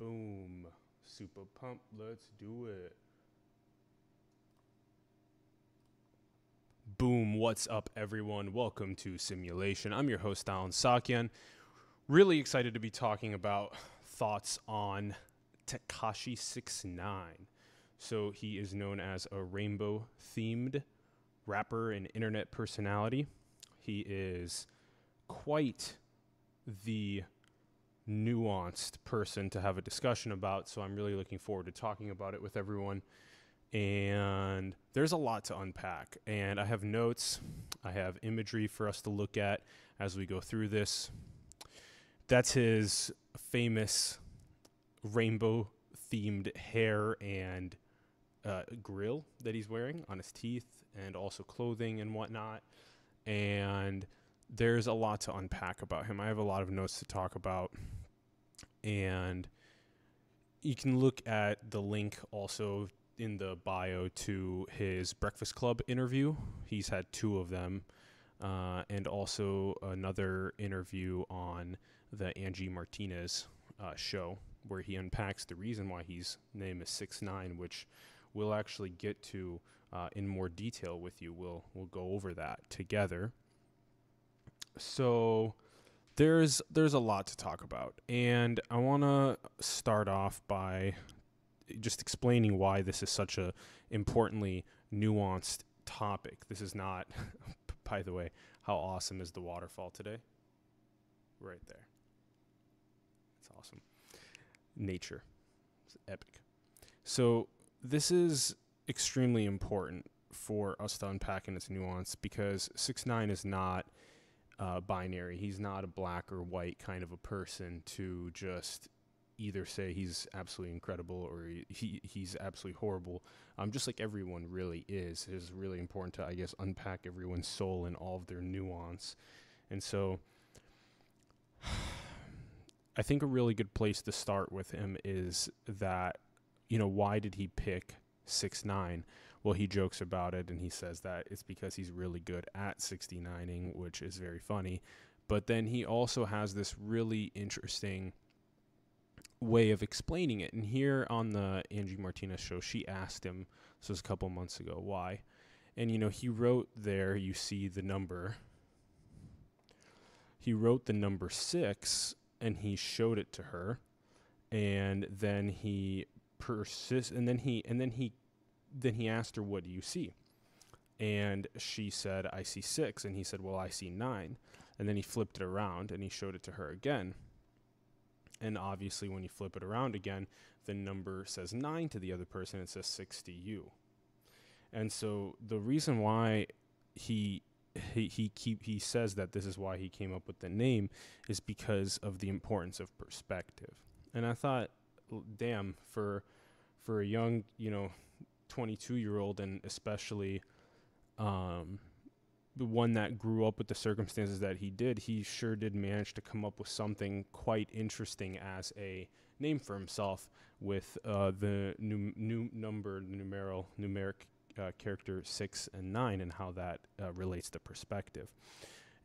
Boom. Super pumped. Let's do it. Boom. What's up, everyone? Welcome to Simulation. I'm your host, Alan Sakyan. Really excited to be talking about thoughts on Tekashi 6ix9ine. So he is known as a rainbow-themed rapper and internet personality. He is quite the nuanced person to have a discussion about, so I'm really looking forward to talking about it with everyone. And there's a lot to unpack, and I have notes, I have imagery for us to look at as we go through this. That's his famous rainbow-themed hair and grill that he's wearing on his teeth, and also clothing and whatnot. And there's a lot to unpack about him. I have a lot of notes to talk about, and you can look at the link also in the bio to his Breakfast Club interview. He's had 2 of them, and also another interview on the Angie Martinez show, where he unpacks the reason why his name is 6ix9ine, which we'll actually get to in more detail with you. We'll go over that together. So there's a lot to talk about, and I want to start off by just explaining why this is such a importantly nuanced topic. This is not, by the way, how awesome is the waterfall today? Right there. It's awesome. Nature. It's epic. So this is extremely important for us to unpack in its nuance, because 6ix9ine is not binary. He's not a black or white kind of a person to just either say he's absolutely incredible or he's absolutely horrible. Just like everyone really is. It is really important to, I guess, unpack everyone's soul and all of their nuance. And so I think a really good place to start with him is that, why did he pick 6ix9ine? Well, he jokes about it, and he says that it's because he's really good at 69ing, which is very funny. But then he also has this really interesting way of explaining it. And here on the Angie Martinez show, she asked him, this was a couple months ago, why? And, he wrote there, you see the number. He wrote the number 6, and he showed it to her. And then he then he asked her, what do you see? And she said, I see 6. And he said, well, I see 9. And then he flipped it around and he showed it to her again. And obviously when you flip it around again, the number says 9 to the other person. It says 6 to you. And so the reason why he says that this is why he came up with the name is because of the importance of perspective. And I thought, damn, for a young, 22-year-old, and especially the one that grew up with the circumstances that he did, he sure did manage to come up with something quite interesting as a name for himself with the numeric character 6 and 9, and how that relates to perspective.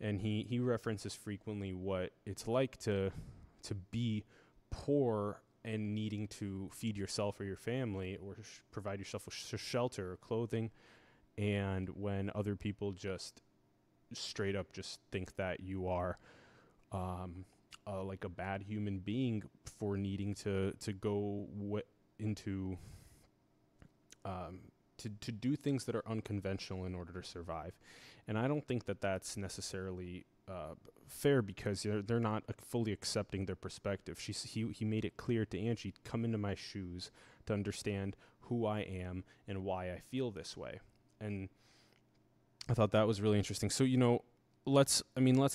And he references frequently what it's like to be poor and needing to feed yourself or your family, or provide yourself with shelter or clothing, and when other people just straight up just think that you are like a bad human being for needing to go into to do things that are unconventional in order to survive. And I don't think that that's necessarily fair, because they're not fully accepting their perspective. He made it clear to Angie, come into my shoes to understand who I am and why I feel this way. And I thought that was really interesting. So, let's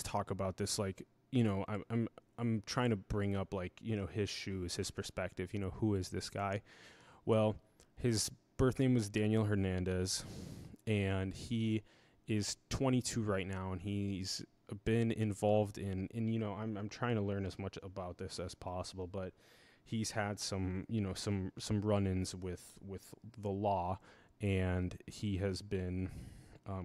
talk about this. Like, I'm trying to bring up, like, his shoes, his perspective. Who is this guy? Well, his birth name was Daniel Hernandez, and he is 22 right now, and he's been involved in I'm trying to learn as much about this as possible, but he's had some run-ins with the law, and he has been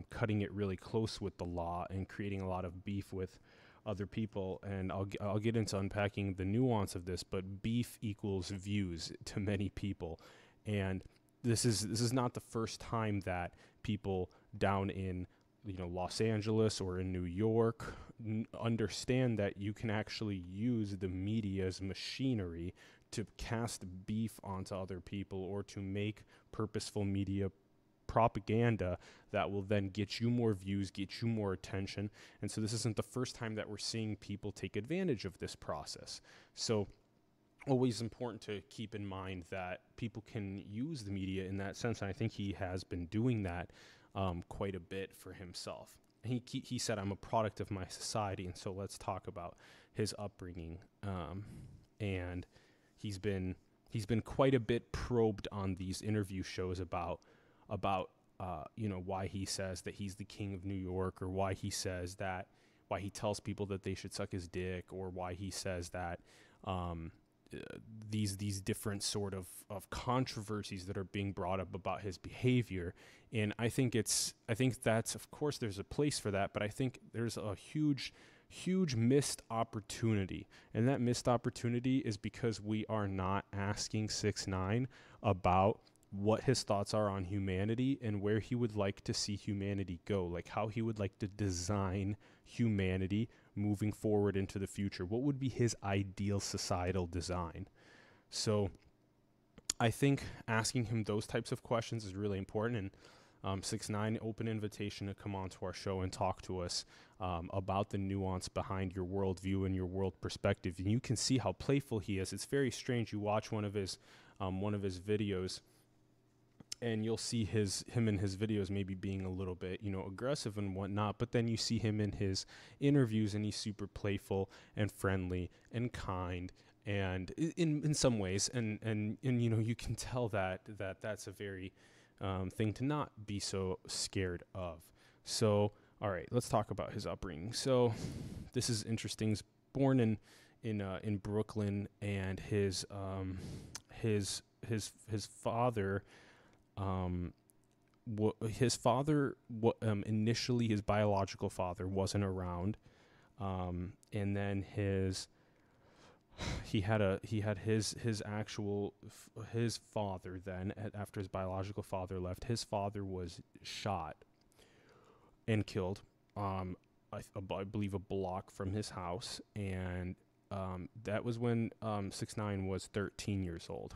cutting it really close with the law and creating a lot of beef with other people, and I'll get into unpacking the nuance of this, but beef equals views to many people, and this is not the first time that people down in Los Angeles or in New York understand that you can actually use the media's machinery to cast beef onto other people, or to make purposeful media propaganda that will then get you more views, get you more attention. And so this isn't the first time that we're seeing people take advantage of this process. So always important to keep in mind that people can use the media in that sense. And I think he has been doing that quite a bit for himself. He said, I'm a product of my society. And so let's talk about his upbringing. And he's been quite a bit probed on these interview shows about why he says that he's the king of New York, or why he tells people that they should suck his dick, or why he says that these different sort of controversies that are being brought up about his behavior. And I think that's, of course there's a place for that, but I think there's a huge missed opportunity. And that missed opportunity is because we are not asking 6ix9ine about what his thoughts are on humanity and where he would like to see humanity go, like how he would like to design humanity moving forward into the future. What would be his ideal societal design? So I think asking him those types of questions is really important. And 6ix9ine, open invitation to come on to our show and talk to us about the nuance behind your worldview and your world perspective. And you can see how playful he is. It's very strange. You watch one of his videos, and you'll see him in his videos maybe being a little bit, aggressive and whatnot. But then you see him in his interviews, and he's super playful and friendly and kind, and in some ways, and you can tell that's a very thing to not be so scared of. So, all right, let's talk about his upbringing. So, this is interesting. He's born in Brooklyn, and his father. Initially his biological father wasn't around, and then his father. Then after his biological father left, his father was shot and killed. I believe a block from his house, and that was when 6ix9ine was 13 years old,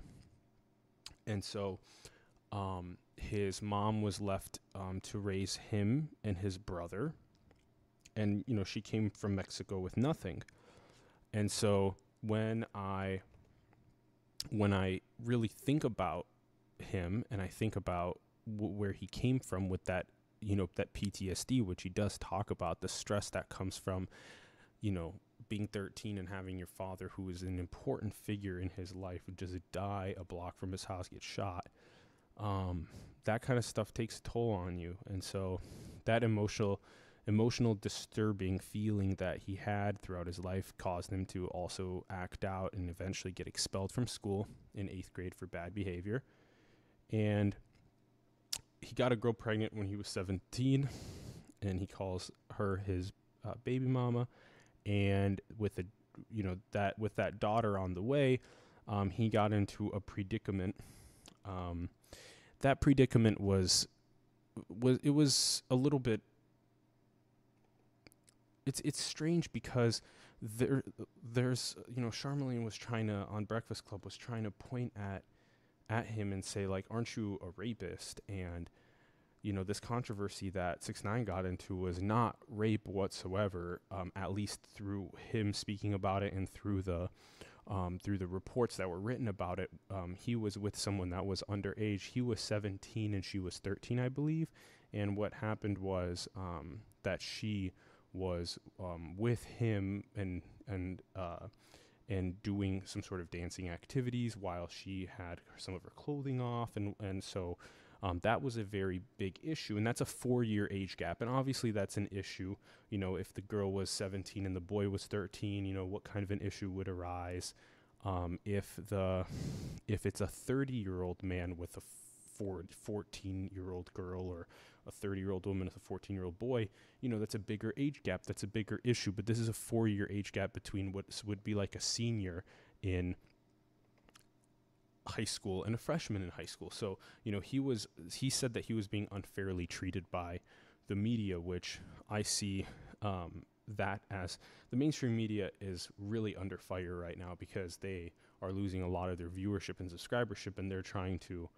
and so. His mom was left to raise him and his brother, and she came from Mexico with nothing. And so when I really think about him, and I think about where he came from with that that PTSD, which he does talk about, the stress that comes from being 13 and having your father, who is an important figure in his life, just die a block from his house, get shot. That kind of stuff takes a toll on you. And so that emotional disturbing feeling that he had throughout his life caused him to also act out and eventually get expelled from school in 8th grade for bad behavior. And he got a girl pregnant when he was 17, and he calls her his baby mama. And with that daughter on the way, he got into a predicament. That predicament was a little bit. It's strange because there's Charlemagne was trying to, on Breakfast Club, was trying to point at him and say, like, aren't you a rapist? And this controversy that 6ix9ine got into was not rape whatsoever, at least through him speaking about it and through the reports that were written about it. He was with someone that was underage. He was 17 and she was 13, I believe. And what happened was that she was with him and doing some sort of dancing activities while she had some of her clothing off, and so that was a very big issue. And that's a 4-year age gap, and obviously that's an issue. If the girl was 17 and the boy was 13, what kind of an issue would arise if it's a 30-year-old man with a 14-year-old girl, a 30-year-old woman with a 14-year-old boy, that's a bigger age gap. That's a bigger issue. But this is a 4-year age gap between what would be like a senior in high school and a freshman in high school. So, he said that he was being unfairly treated by the media, which I see that as the mainstream media is really under fire right now because they are losing a lot of their viewership and subscribership, and they're trying to,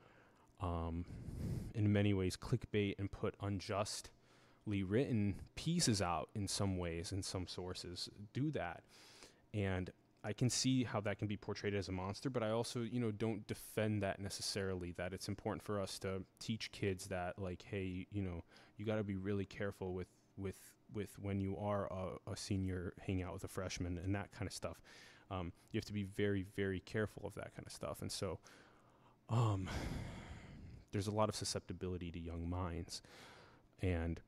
in many ways, clickbait and put unjustly written pieces out in some ways, and some sources do that. And I can see how that can be portrayed as a monster, but I also, don't defend that necessarily, that it's important for us to teach kids that, like, hey, you got to be really careful with when you are a senior hanging out with a freshman and that kind of stuff. You have to be very, very careful of that kind of stuff. And so there's a lot of susceptibility to young minds. And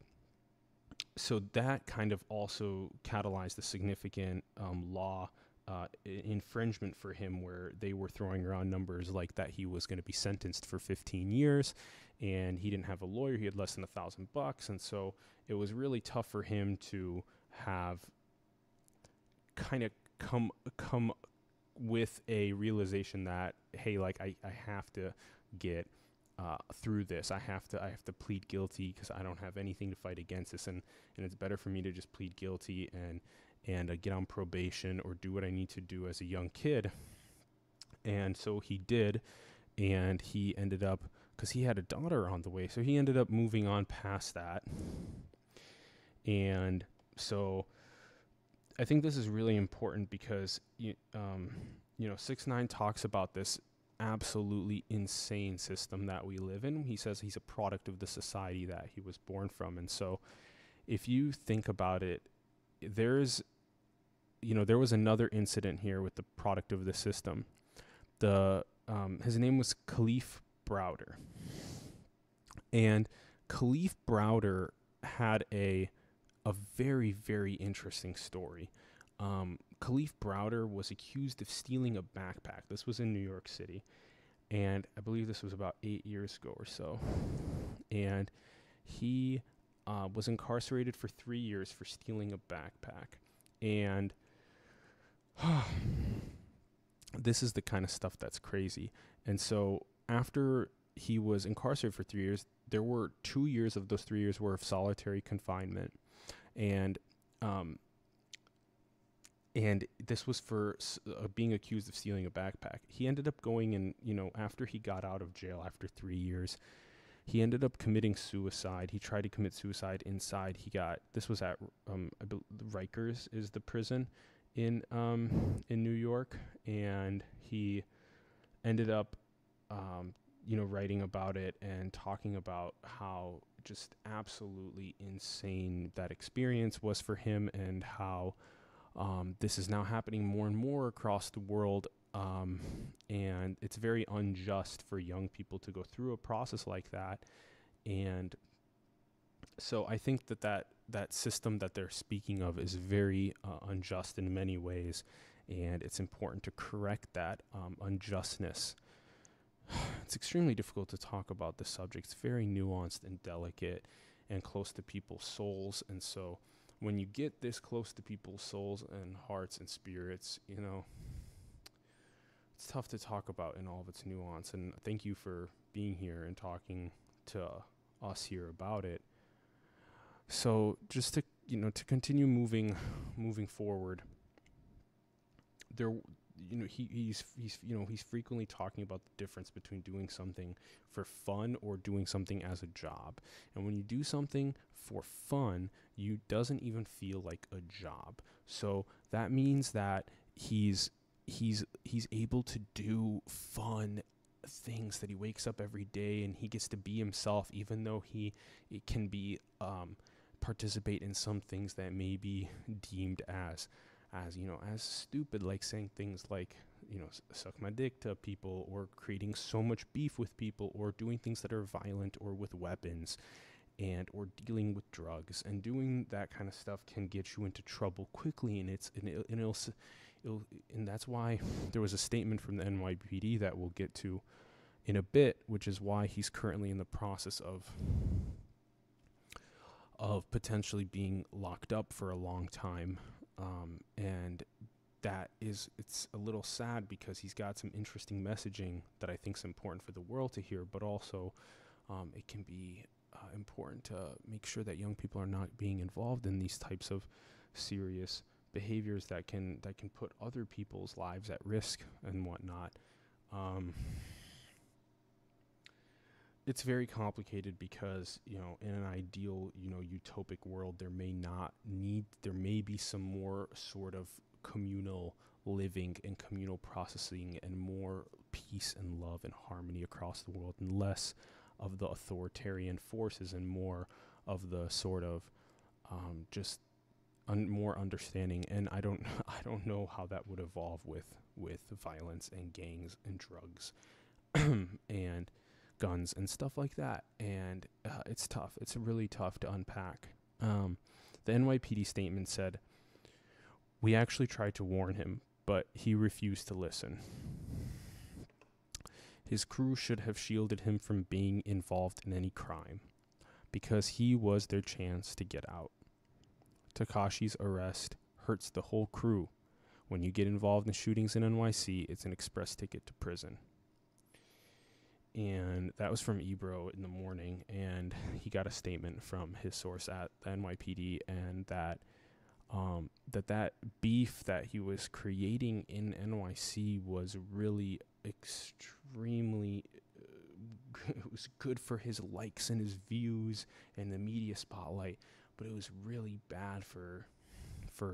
so that kind of also catalyzed the significant law infringement for him, where they were throwing around numbers like that he was going to be sentenced for 15 years, and he didn't have a lawyer. He had less than $1,000, and so it was really tough for him to have kind of come with a realization that, hey, like I have to get through this. I have to plead guilty because I don't have anything to fight against this, and it's better for me to just plead guilty and get on probation or do what I need to do as a young kid. And so he did, and he ended up, because he had a daughter on the way, so he ended up moving on past that. And so I think this is really important because, 6ix9ine talks about this absolutely insane system that we live in. He says he's a product of the society that he was born from. And so if you think about it, there was another incident here with the product of the system. His name was Khalif Browder. And Khalif Browder had a very, very interesting story. Khalif Browder was accused of stealing a backpack. This was in New York City, and I believe this was about 8 years ago or so. And he was incarcerated for 3 years for stealing a backpack. And this is the kind of stuff that's crazy. And so after he was incarcerated for 3 years, there were 2 years of those 3 years were of solitary confinement. And this was for being accused of stealing a backpack. He ended up going and, after he got out of jail after 3 years, he ended up committing suicide. He tried to commit suicide inside. This was at, Rikers is the prison in New York. And he ended up, writing about it and talking about how just absolutely insane that experience was for him, and how this is now happening more and more across the world, and it's very unjust for young people to go through a process like that. And so I think that system that they're speaking of is very unjust in many ways, and it's important to correct that unjustness. It's extremely difficult to talk about this subject. It's very nuanced and delicate and close to people's souls, and so when you get this close to people's souls and hearts and spirits, it's tough to talk about in all of its nuance. And thank you for being here and talking to us here about it. So just to continue moving forward, he's frequently talking about the difference between doing something for fun or doing something as a job. And when you do something for fun, you doesn't even feel like a job. So that means that he's able to do fun things, that he wakes up every day and he gets to be himself, even though it can be participate in some things that may be deemed as stupid, like saying things like, suck my dick to people, or creating so much beef with people, or doing things that are violent or with weapons, or dealing with drugs. And doing that kind of stuff can get you into trouble quickly, and and that's why there was a statement from the NYPD that we'll get to in a bit, which is why he's currently in the process of of potentially being locked up for a long time. And it's a little sad because he's got some interesting messaging that I think is important for the world to hear, but also it can be important to make sure that young people are not being involved in these types of serious behaviors that can put other people's lives at risk and whatnot. It's very complicated because, in an ideal, utopic world, there may be some more sort of communal living and communal processing and more peace and love and harmony across the world, and less of the authoritarian forces and more of the sort of just more understanding. And I don't I don't know how that would evolve with violence and gangs and drugs and guns and stuff like that. And it's tough. It's really tough to unpack. The NYPD statement said, "We actually tried to warn him, but he refused to listen. His crew should have shielded him from being involved in any crime, because he was their chance to get out. Tekashi's arrest hurts the whole crew. When you get involved in shootings in NYC, it's an express ticket to prison." And that was from Ebro in the morning, and he got a statement from his source at the NYPD, and that beef that he was creating in NYC was really extremely it was good for his likes and his views and the media spotlight, but it was really bad for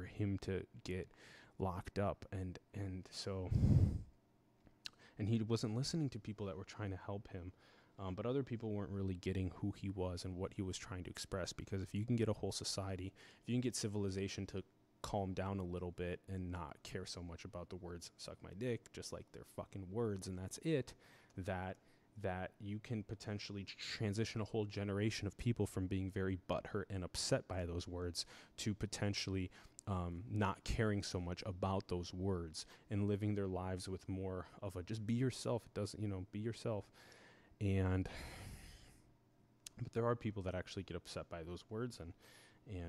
him to get locked up, and he wasn't listening to people that were trying to help him. But other people weren't really getting who he was and what he was trying to express, because if you can get a whole society, if you can get civilization to calm down a little bit and not care so much about the words "suck my dick," just like they're fucking words and that's it, that you can potentially transition a whole generation of people from being very butthurt and upset by those words to potentially not caring so much about those words and living their lives with more of a just be yourself. It doesn't, be yourself. But there are people that actually get upset by those words, and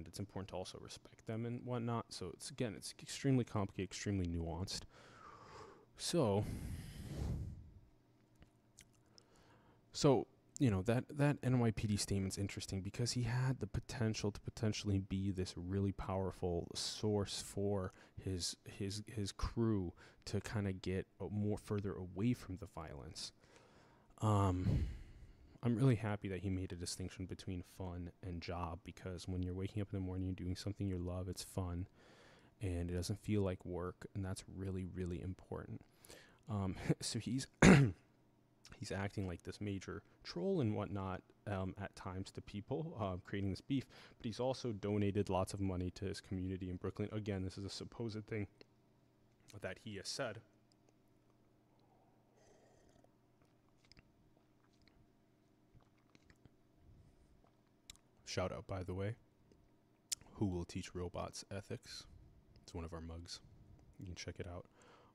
it's important to also respect them and whatnot. So it's extremely complicated, extremely nuanced. So that NYPD statement's interesting because he had the potential to potentially be this really powerful source for his crew to kind of get more further away from the violence. I'm really happy that he made a distinction between fun and job, because when you're waking up in the morning and doing something you love, it's fun and it doesn't feel like work, and that's really, really important. So he's he's acting like this major troll and whatnot at times to people, creating this beef, but he's also donated lots of money to his community in Brooklyn. Again, this is a supposed thing that he has said. Shout out, by the way, Who Will Teach Robots Ethics? It's one of our mugs. You can check it out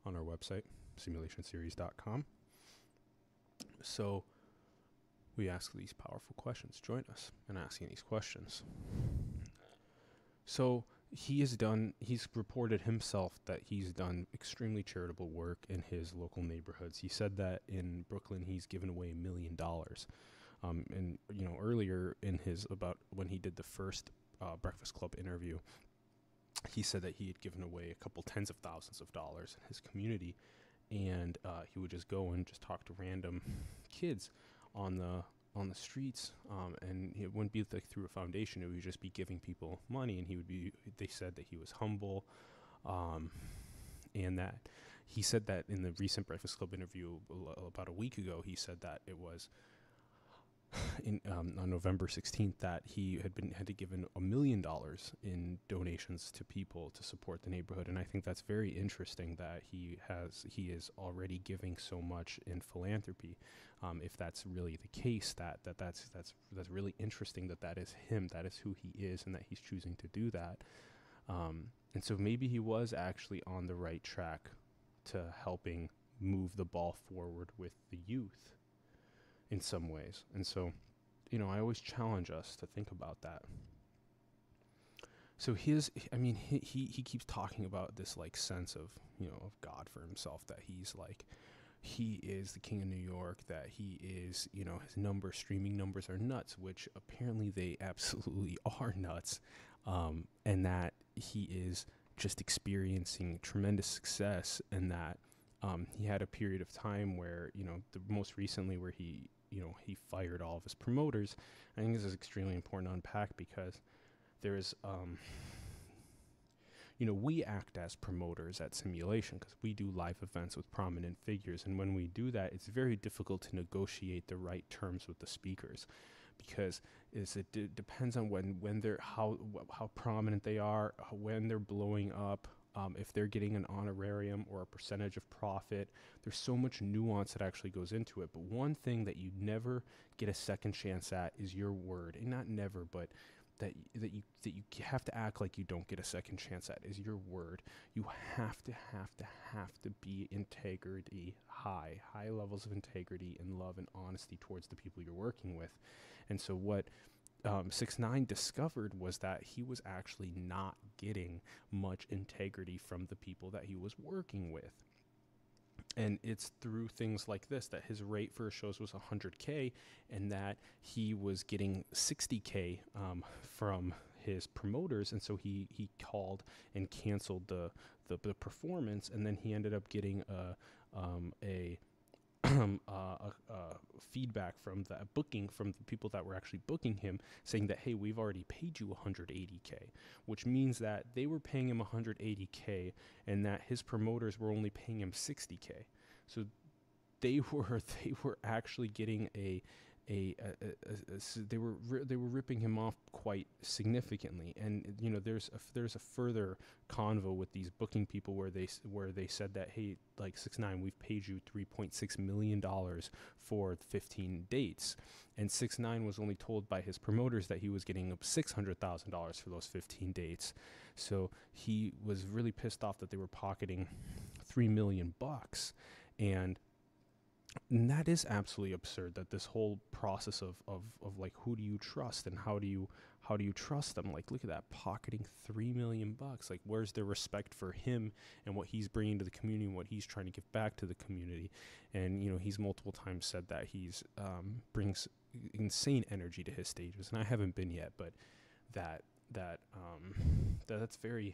on our website, simulationseries.com. So we ask these powerful questions. Join us in asking these questions. So he's reported himself that he's done extremely charitable work in his local neighborhoods. He said that in Brooklyn he's given away $1 million. And earlier in about when he did the first Breakfast Club interview, he said that he had given away a couple tens of thousands of dollars in his community, and he would just go and just talk to random kids on the streets, and it wouldn't be like through a foundation. It would just be giving people money, and they said that he was humble, and that he said that in the recent Breakfast Club interview about a week ago, he said that it was on November 16th that he had to give $1 million in donations to people to support the neighborhood. And I think that's very interesting that he is already giving so much in philanthropy. If that's really the case, that's really interesting that is him, that is who he is, and that he's choosing to do that. And so maybe he was actually on the right track to helping move the ball forward with the youth in some ways. And so, I always challenge us to think about that. So he keeps talking about this like sense of, of God for himself, that he's like, he is the king of New York, that he is, his streaming numbers are nuts, which apparently they absolutely are nuts, and that he is just experiencing tremendous success, and that he had a period of time where, the most recently where he fired all of his promoters. I think this is extremely important to unpack because there's we act as promoters at Simulation because we do live events with prominent figures. And when we do that, it's very difficult to negotiate the right terms with the speakers because it depends on when they're, how prominent they are, when they're blowing up, if they're getting an honorarium or a percentage of profit. There's so much nuance that actually goes into it. But one thing that you never get a second chance at is your word. And not never, but that you have to act like you don't get a second chance at is your word. You have to be integrity high levels of integrity and love and honesty towards the people you're working with. And so what 6ix9ine discovered was that he was actually not getting much integrity from the people that he was working with. And it's through things like this that his rate for his shows was $100K, and that he was getting $60K from his promoters. And so he called and canceled the performance, and then he ended up getting a feedback from the booking, from the people that were actually booking him, saying that, hey, we've already paid you $180K, which means that they were paying him $180K and that his promoters were only paying him $60K. So they were actually getting they were ripping him off quite significantly. And there's a further convo with these booking people where they said that, hey, like 6ix9ine, we've paid you $3.6 million for 15 dates, and 6ix9ine was only told by his promoters that he was getting up $600,000 for those 15 dates. So he was really pissed off that they were pocketing $3 million, and that is absolutely absurd, that this whole process of like, who do you trust and how do you trust them? Like, look at that, pocketing $3 million. Like, where's their respect for him and what he's bringing to the community and what he's trying to give back to the community? And, he's multiple times said that he's brings insane energy to his stages. And I haven't been yet, but that's very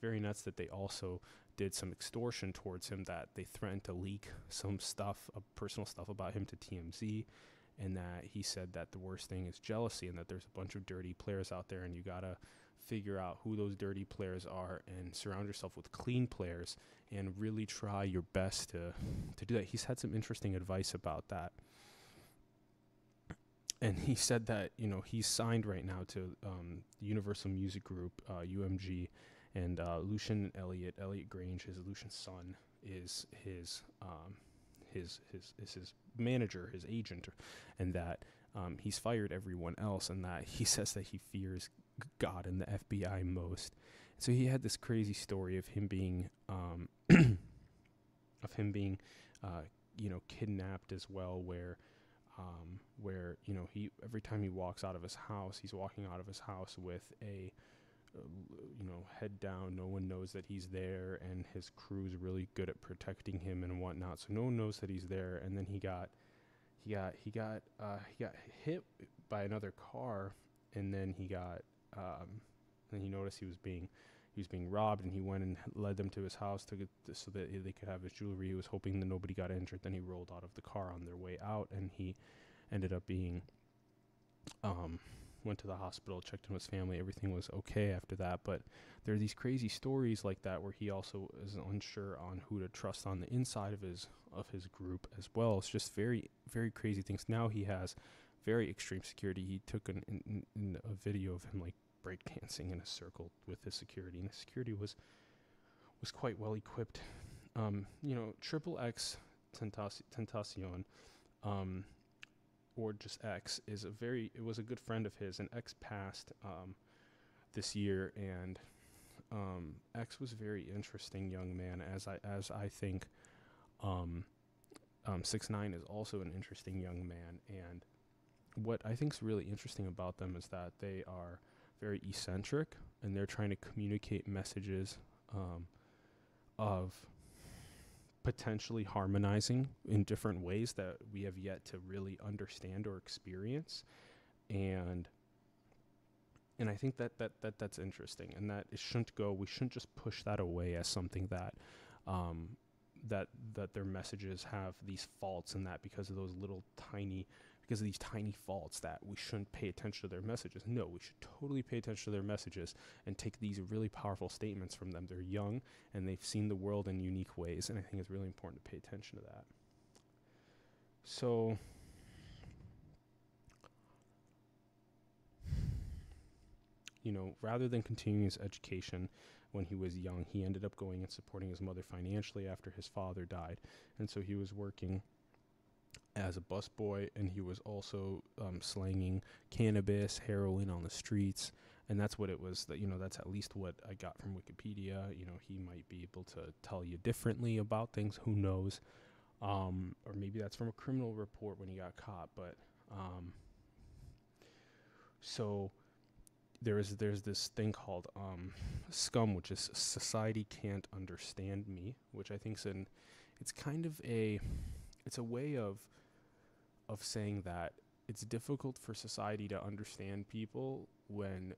nuts that they also did some extortion towards him, that they threatened to leak some stuff, personal stuff about him to TMZ, and that he said that the worst thing is jealousy, and that there's a bunch of dirty players out there, and you gotta figure out who those dirty players are and surround yourself with clean players and really try your best to do that. He's had some interesting advice about that. And he said that, he's signed right now to the Universal Music Group, UMG, and Lucian Elliott Grange, Lucian's son, is his manager, his agent, and that he's fired everyone else, and that he says that he fears God and the FBI most. So he had this crazy story of him being kidnapped as well, where he, every time he walks out of his house, he's walking out of his house with a head down. No one knows that he's there, and his crew's really good at protecting him and whatnot, so no one knows that he's there. And then he got hit by another car, and then he noticed he was being robbed, and he went and led them to his house so that they could have his jewelry. He was hoping that nobody got injured. Then he rolled out of the car on their way out, and he ended up being went to the hospital, checked in with his family. Everything was okay after that. But there are these crazy stories like that where he also is unsure on who to trust on the inside of his group as well. It's just very, very crazy things. Now he has very extreme security. He took a video of him like breakdancing in a circle with his security, and the security was quite well equipped. Triple X Tentacion, or just X, it was a good friend of his, and X passed this year, and X was a very interesting young man, as I think 6ix9ine is also an interesting young man. And what I think is really interesting about them is that they are very eccentric, and they're trying to communicate messages of potentially harmonizing in different ways that we have yet to really understand or experience. And I think that's interesting, and that it shouldn't go. We shouldn't just push that away as something that that their messages have these faults, and that because of these tiny faults that we shouldn't pay attention to their messages. No, we should totally pay attention to their messages and take these really powerful statements from them. They're young and they've seen the world in unique ways, and I think it's really important to pay attention to that. So rather than continuing his education when he was young, he ended up going and supporting his mother financially after his father died. And so he was working as a busboy, and he was also slanging cannabis, heroin on the streets. And that's what it was. That's at least what I got from Wikipedia. He might be able to tell you differently about things. Who knows? Or maybe that's from a criminal report when he got caught. But so there's this thing called SCUM, which is Society Can't Understand Me, which I think it's a way of saying that it's difficult for society to understand people when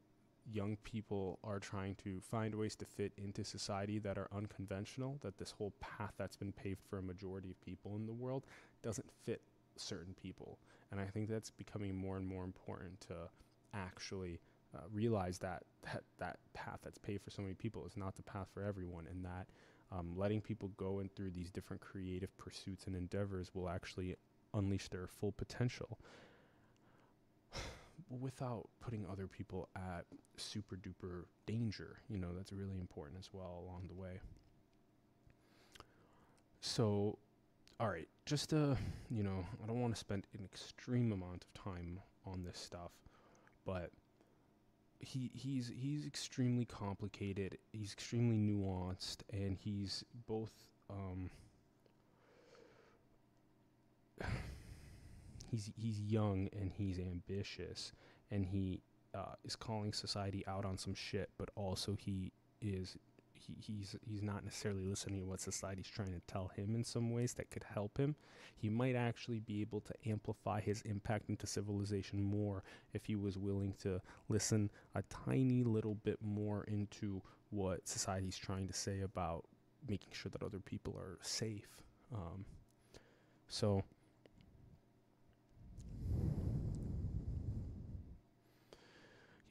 young people are trying to find ways to fit into society that are unconventional, that this whole path that's been paved for a majority of people in the world doesn't fit certain people. And I think that's becoming more and more important to actually realize that path that's paved for so many people is not the path for everyone, and that letting people go in through these different creative pursuits and endeavors will actually unleash their full potential without putting other people at super duper danger. That's really important as well along the way. So, all right, just I don't want to spend an extreme amount of time on this stuff, but he's extremely complicated, he's extremely nuanced, and he's both he's young and he's ambitious, and he is calling society out on some shit, but also he's not necessarily listening to what society's trying to tell him in some ways that could help him. He might actually be able to amplify his impact into civilization more if he was willing to listen a tiny little bit more into what society's trying to say about making sure that other people are safe. So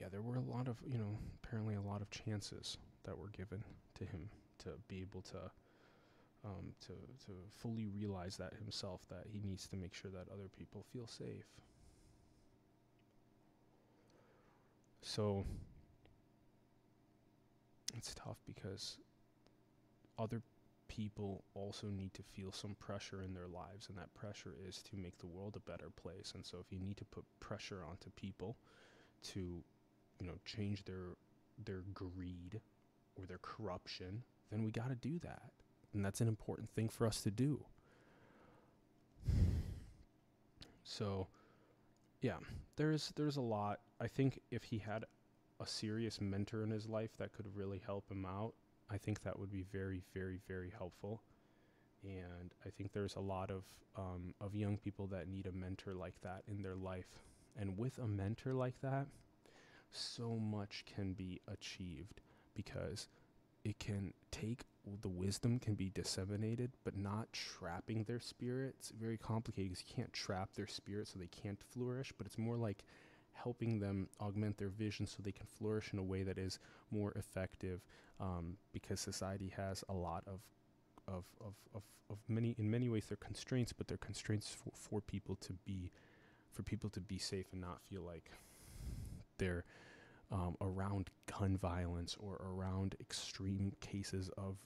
yeah, there were apparently a lot of chances that were given to him to be able to fully realize that himself, that he needs to make sure that other people feel safe. So it's tough because other people also need to feel some pressure in their lives, and that pressure is to make the world a better place. And so if you need to put pressure onto people to change their greed or their corruption, then we got to do that. And that's an important thing for us to do. So, yeah, there's a lot. I think if he had a serious mentor in his life that could really help him out, I think that would be very, very, very helpful. And I think there's a lot of young people that need a mentor like that in their life. And with a mentor like that, so much can be achieved, because it can the wisdom can be disseminated, but not trapping their spirit. It's very complicated because you can't trap their spirit so they can't flourish, but it's more like helping them augment their vision so they can flourish in a way that is more effective, because society has a lot of in many ways they're constraints, but they're constraints for people to be safe and not feel like they're around gun violence or around extreme cases of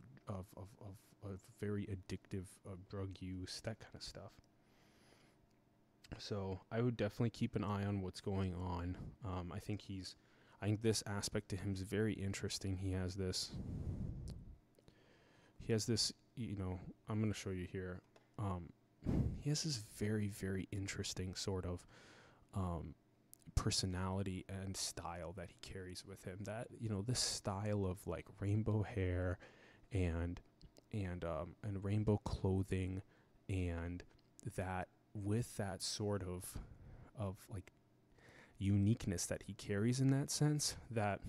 very addictive drug use, that kind of stuff. So I would definitely keep an eye on what's going on. I think this aspect to him is very interesting. He has this, I'm going to show you here. He has this very, very interesting sort of personality and style that he carries with him. That, you know, this style of like rainbow hair and rainbow clothing, and that with that sort of like uniqueness that he carries in that sense, that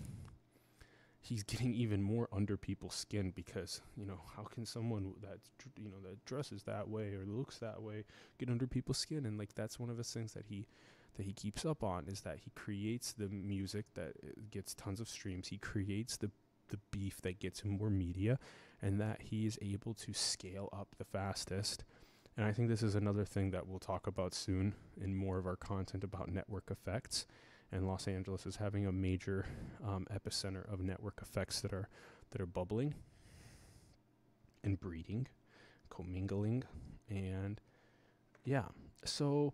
he's getting even more under people's skin, because, you know, how can someone that's, you know, that dresses that way or looks that way get under people's skin? And like, that's one of the things that he keeps up on, is that he creates the music that gets tons of streams. He creates the beef that gets him more media, and that he is able to scale up the fastest. And I think this is another thing that we'll talk about soon in more of our content about network effects. And Los Angeles is having a major epicenter of network effects that are bubbling and breeding, commingling, and yeah. So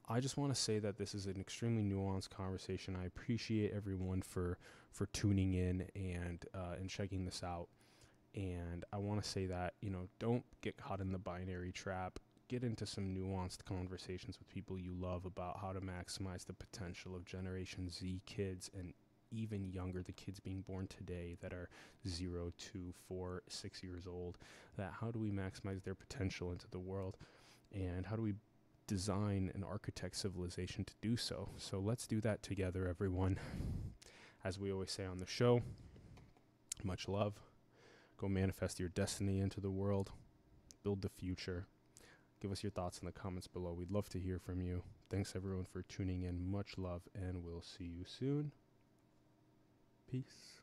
I just want to say that this is an extremely nuanced conversation. I appreciate everyone for tuning in and checking this out. And I want to say that, you know, don't get caught in the binary trap. Get into some nuanced conversations with people you love about how to maximize the potential of Generation Z kids, and even younger, the kids being born today that are 0 to 4, 6 years old. That how do we maximize their potential into the world, and how do we design and architect civilization to do so? So let's do that together, everyone. As we always say on the show, much love. Go manifest your destiny into the world. Build the future. Give us your thoughts in the comments below. We'd love to hear from you. Thanks, everyone, for tuning in. Much love, and we'll see you soon. Peace.